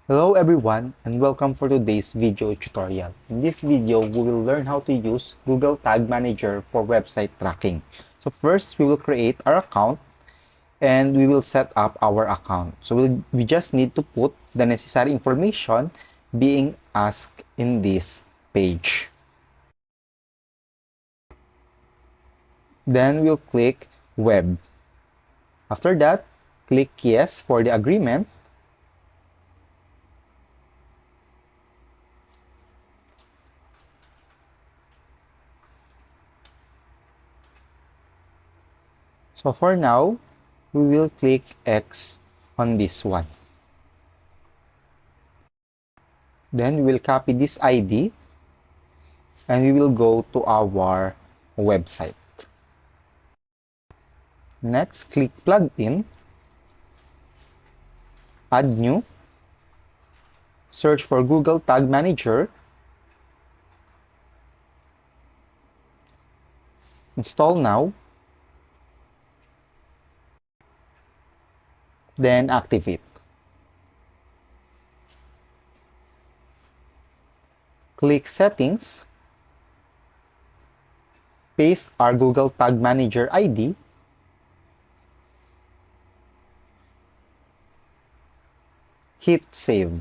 Hello everyone and welcome for today's video tutorial. In this video, we will learn how to use Google Tag Manager for website tracking. So first, we will create our account and we will set up our account. So we just need to put the necessary information being asked in this page. Then we'll click Web. After that, click Yes for the agreement. So for now, we will click X on this one. Then we will copy this ID and we will go to our website. Next, click Plugin, Add New, search for Google Tag Manager, install now, then activate. Click Settings, paste our Google Tag Manager ID, hit Save.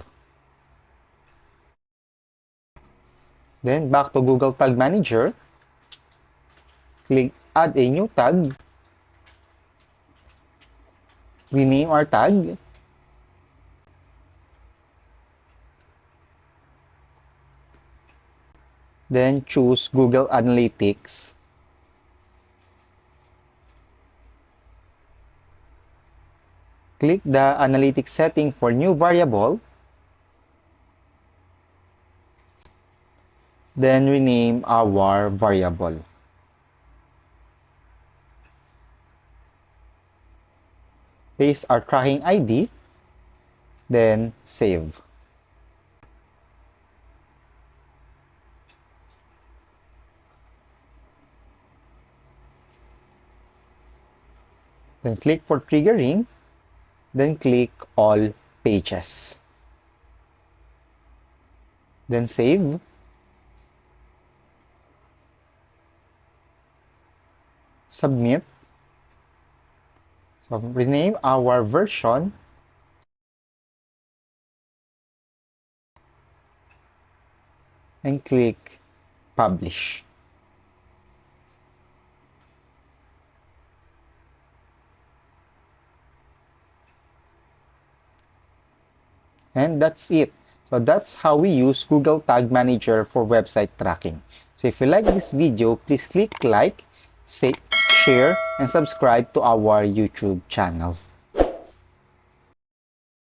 Then back to Google Tag Manager, click Add a new tag, rename our tag, then choose Google Analytics. Click the Analytics setting for new variable, then rename our variable. Paste our tracking ID, then save. Then click for triggering, then click all pages. Then save. Submit. So rename our version, and click publish. And that's it. So that's how we use Google Tag Manager for website tracking. So if you like this video, please click like, share, and subscribe to our YouTube channel.